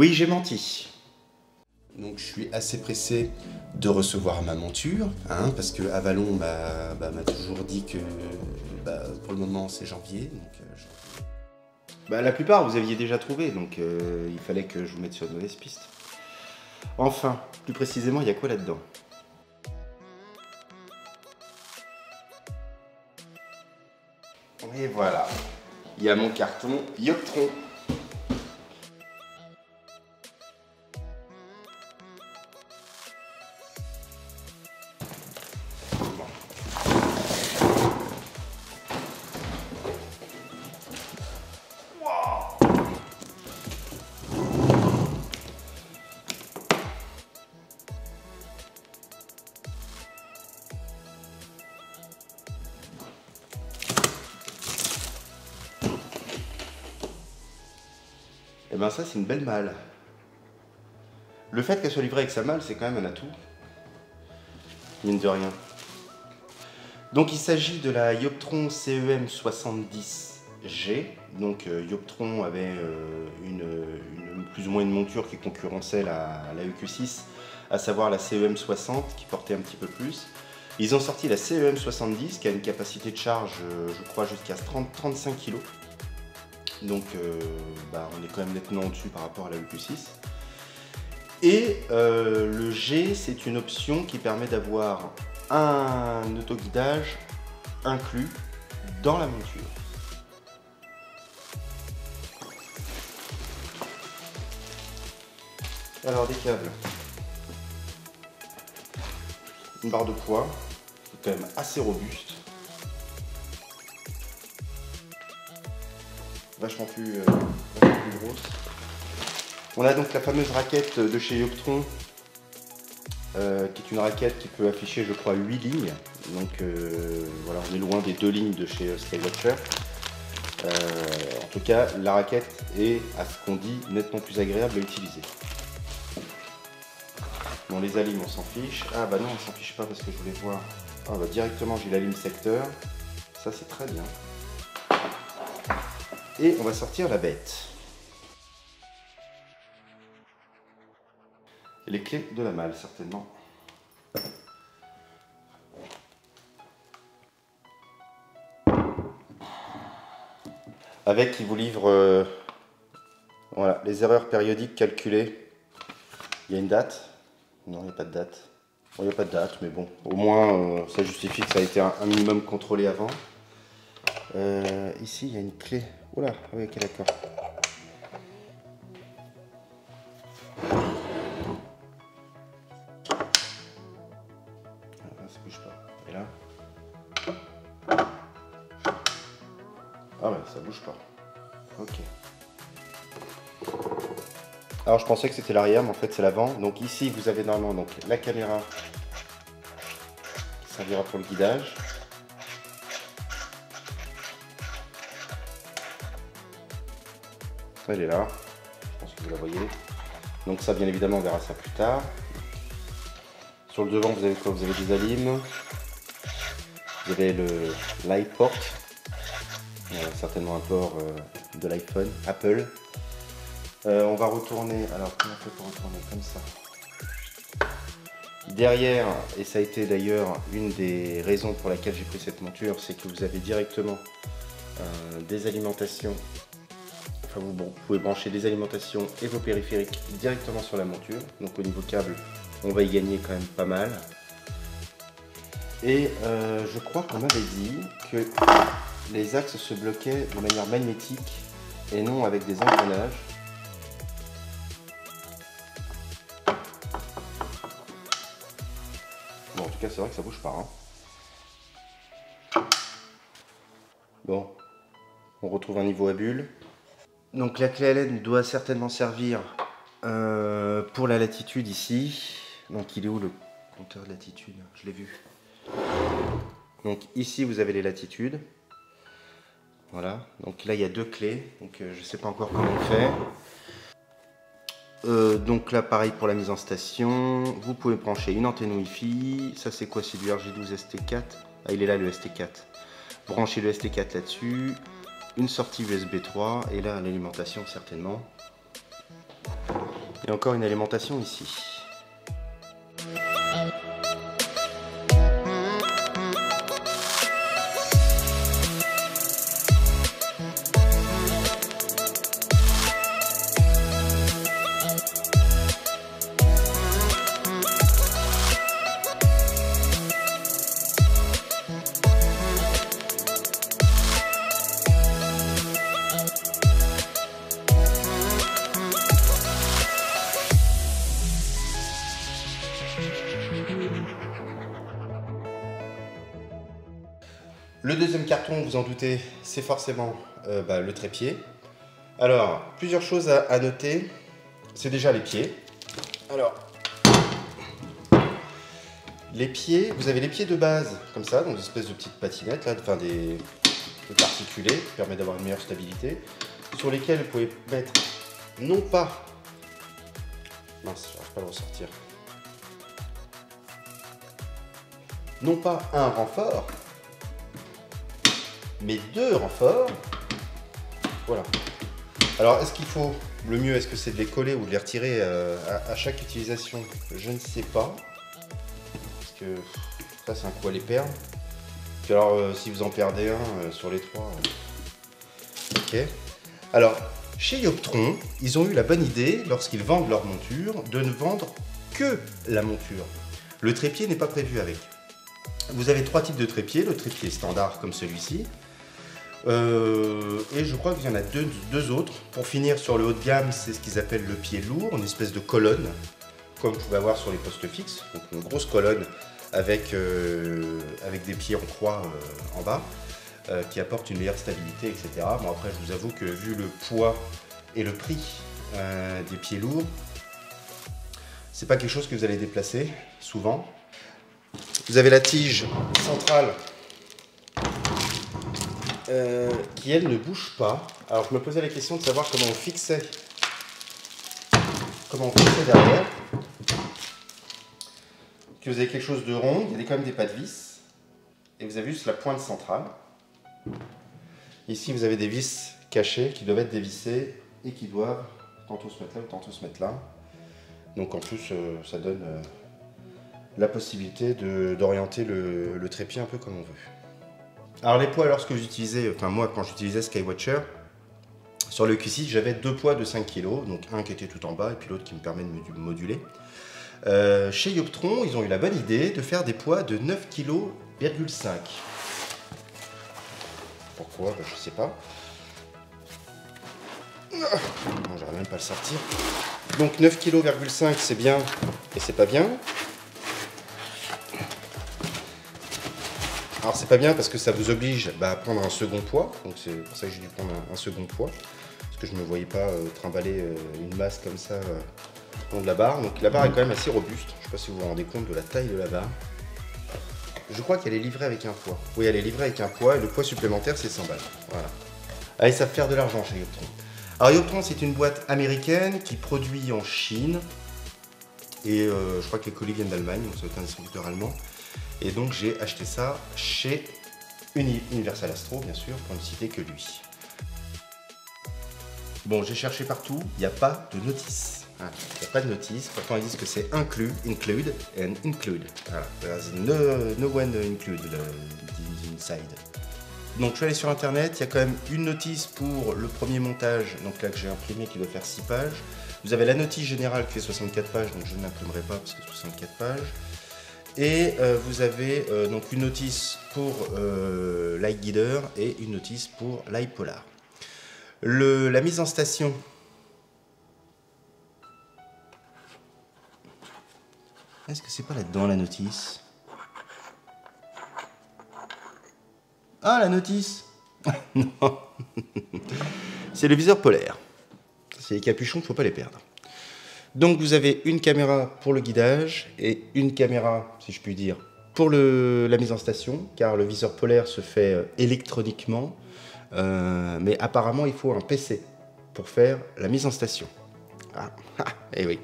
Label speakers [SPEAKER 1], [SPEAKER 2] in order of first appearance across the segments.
[SPEAKER 1] Oui, j'ai menti. Donc je suis assez pressé de recevoir ma monture, hein, parce que Avalon m'a toujours dit que pour le moment c'est janvier. La plupart vous aviez déjà trouvé, donc il fallait que je vous mette sur de mauvaises pistes. Enfin, plus précisément, il y a quoi là-dedans? Et voilà, il y a mon carton Yoptron. Et ben ça, c'est une belle malle. Le fait qu'elle soit livrée avec sa malle, c'est quand même un atout. Mine de rien. Donc il s'agit de la Yoptron CEM 70G. Donc Yoptron avait plus ou moins une monture qui concurrençait la EQ6, à savoir la CEM 60 qui portait un petit peu plus. Ils ont sorti la CEM 70 qui a une capacité de charge, je crois, jusqu'à 35 kg. Donc on est quand même nettement au-dessus par rapport à la EQ6. Et le G, c'est une option qui permet d'avoir un autoguidage inclus dans la monture. Alors des câbles, une barre de poids, qui est quand même assez robuste, vachement plus grosse. On a donc la fameuse raquette de chez Yoptron, qui est une raquette qui peut afficher, je crois, 8 lignes. Donc voilà, on est loin des 2 lignes de chez Skywatcher. En tout cas, la raquette est, à ce qu'on dit, nettement plus agréable à utiliser. Bon, les alimes, on s'en fiche. Ah bah non, on s'en fiche pas parce que je voulais voir. Ah bah directement, j'ai la lime secteur. Ça, c'est très bien. Et on va sortir la bête. Les clés de la malle, certainement. Avec, il vous livre voilà, les erreurs périodiques calculées. Il y a une date? Non, il n'y a pas de date. Bon, il n'y a pas de date, mais bon, au moins ça justifie que ça a été un minimum contrôlé avant. Ici, il y a une clé. Oula, oui, ok, d'accord. Ça bouge pas. Et là? Ah ouais, ça bouge pas. Ok. Alors je pensais que c'était l'arrière, mais en fait c'est l'avant. Donc ici vous avez normalement donc la caméra qui servira pour le guidage. Elle est là. Je pense que vous la voyez. Donc ça, bien évidemment, on verra ça plus tard. Sur le devant, vous avez quoi? Vous avez des alimes. Vous avez le l'iPort. Certainement un port de l'iPhone, Apple. On va retourner. Alors, comment on fait pour retourner comme ça? Derrière, et ça a été d'ailleurs une des raisons pour laquelle j'ai pris cette monture, c'est que vous avez directement des alimentations. Enfin, vous pouvez brancher des alimentations et vos périphériques directement sur la monture. Donc au niveau câble, on va y gagner quand même pas mal. Et je crois qu'on m'avait dit que les axes se bloquaient de manière magnétique et non avec des engrenages. Bon, en tout cas, c'est vrai que ça bouge pas. Hein. Bon, on retrouve un niveau à bulle. Donc la clé Allen doit certainement servir pour la latitude ici. Donc il est où le compteur de latitude? Je l'ai vu. Donc ici vous avez les latitudes. Voilà. Donc là il y a 2 clés. Donc je ne sais pas encore comment on fait. Donc là pareil pour la mise en station. Vous pouvez brancher une antenne Wi-Fi. Ça c'est quoi? C'est du RG12 ST4. Ah il est là le ST4. Branchez le ST4 là-dessus. Une sortie USB 3 et là l'alimentation certainement. Et encore une alimentation ici. Le deuxième carton, vous en doutez, c'est forcément le trépied. Alors, plusieurs choses à noter. C'est déjà les pieds. Alors, les pieds, vous avez les pieds de base, comme ça, donc des espèces de petites patinettes, là, enfin des articulés, qui permettent d'avoir une meilleure stabilité, sur lesquels vous pouvez mettre, non pas... Mince, j'arrive pas à le ressortir. Non pas un renfort, mais 2 renforts. Voilà. Alors, est-ce qu'il faut, le mieux, est-ce que c'est de les coller ou de les retirer à chaque utilisation? Je ne sais pas. Parce que ça, c'est un coup à les perdre. Puis alors, si vous en perdez un sur les 3... Ok. Alors, chez Yoptron, ils ont eu la bonne idée, lorsqu'ils vendent leur monture, de ne vendre que la monture. Le trépied n'est pas prévu avec. Vous avez 3 types de trépieds. Le trépied standard, comme celui-ci. Et je crois qu'il y en a deux autres. Pour finir, sur le haut de gamme, c'est ce qu'ils appellent le pied lourd, une espèce de colonne, comme vous pouvez avoir sur les postes fixes, donc une grosse colonne avec des pieds en croix en bas, qui apporte une meilleure stabilité, etc. Bon, après, je vous avoue que vu le poids et le prix des pieds lourds, c'est pas quelque chose que vous allez déplacer souvent. Vous avez la tige centrale qui elle ne bouge pas. Alors je me posais la question de savoir comment on fixait derrière. Que vous avez quelque chose de rond, il y a quand même des pas de vis. Et vous avez juste la pointe centrale. Ici vous avez des vis cachées qui doivent être dévissées et qui doivent tantôt se mettre là ou tantôt se mettre là. Donc en plus ça donne la possibilité d'orienter le trépied un peu comme on veut. Alors les poids, lorsque j'utilisais, enfin moi quand j'utilisais Skywatcher, sur le Q6 j'avais 2 poids de 5 kg, donc un qui était tout en bas et puis l'autre qui me permet de moduler. Chez Yoptron, ils ont eu la bonne idée de faire des poids de 9,5 kg. Pourquoi? Je sais pas. Non, j'arrive même pas à le sortir. Donc 9,5 kg c'est bien et c'est pas bien. Alors c'est pas bien parce que ça vous oblige à prendre un second poids, donc c'est pour ça que j'ai dû prendre un second poids, parce que je ne me voyais pas trimballer une masse comme ça le long de la barre. Donc la barre est quand même assez robuste, je ne sais pas si vous vous rendez compte de la taille de la barre. Je crois qu'elle est livrée avec un poids. Oui, elle est livrée avec un poids et le poids supplémentaire c'est 100 balles. Voilà. Ah, ils savent faire de l'argent chez Yoptron. Alors Yoptron c'est une boîte américaine qui produit en Chine et je crois que les colis viennent d'Allemagne, donc ça va être un distributeur allemand. Et donc j'ai acheté ça chez Universal Astro, bien sûr, pour ne citer que lui. Bon, j'ai cherché partout, il n'y a pas de notice. Il n'y a pas de notice, pourtant ils disent que c'est include, and include. Voilà, there's no one include inside. Donc je suis allé sur internet, il y a quand même une notice pour le premier montage, donc là que j'ai imprimé qui doit faire 6 pages. Vous avez la notice générale qui fait 64 pages, donc je ne l'imprimerai pas parce que 64 pages. Et vous avez donc une notice pour l'iGuider et une notice pour l'iPolar. La mise en station. Est-ce que c'est pas là-dedans la notice? Ah, la notice. Non. C'est le viseur polaire. C'est les capuchons, il ne faut pas les perdre. Donc vous avez une caméra pour le guidage et une caméra, si je puis dire, pour la mise en station, car le viseur polaire se fait électroniquement, mais apparemment il faut un PC pour faire la mise en station. Ah, et oui.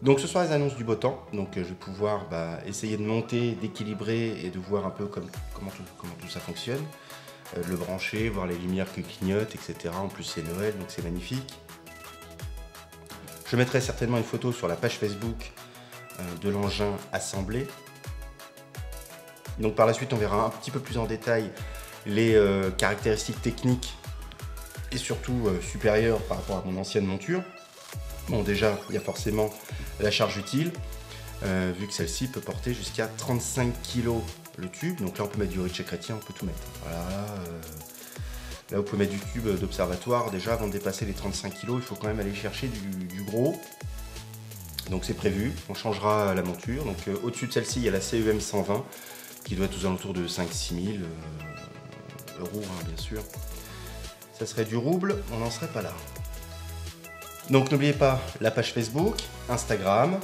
[SPEAKER 1] Donc ce soir les annonces du beau temps, donc je vais pouvoir essayer de monter, d'équilibrer et de voir un peu comment tout ça fonctionne. Le brancher, voir les lumières qui clignotent, etc. En plus c'est Noël, donc c'est magnifique. Je mettrai certainement une photo sur la page Facebook de l'engin assemblé. Donc par la suite, on verra un petit peu plus en détail les caractéristiques techniques et surtout supérieures par rapport à mon ancienne monture. Bon, déjà, il y a forcément la charge utile, vu que celle-ci peut porter jusqu'à 35 kg le tube. Donc là, on peut mettre du Ritchey Chrétien, on peut tout mettre. Voilà, là, vous pouvez mettre du tube d'observatoire. Déjà, avant de dépasser les 35 kg, il faut quand même aller chercher du gros. Donc c'est prévu, on changera la monture. Donc au-dessus de celle-ci, il y a la CEM 120 qui doit être aux alentours de 5-6 000 euros, hein, bien sûr. Ça serait du rouble, on n'en serait pas là. Donc n'oubliez pas la page Facebook, Instagram.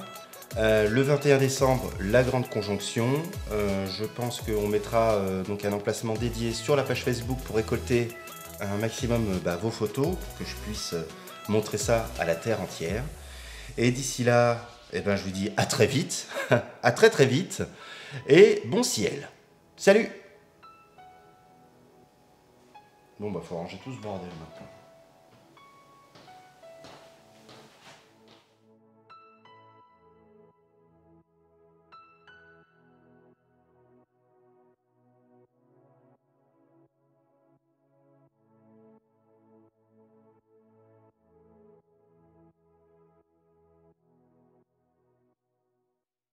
[SPEAKER 1] Le 21 décembre, la grande conjonction. Je pense qu'on mettra donc un emplacement dédié sur la page Facebook pour récolter un maximum vos photos, pour que je puisse montrer ça à la terre entière. Et d'ici là, eh ben, je vous dis à très vite, à très très vite, et bon ciel. Salut! Bon, faut ranger tout ce bordel maintenant.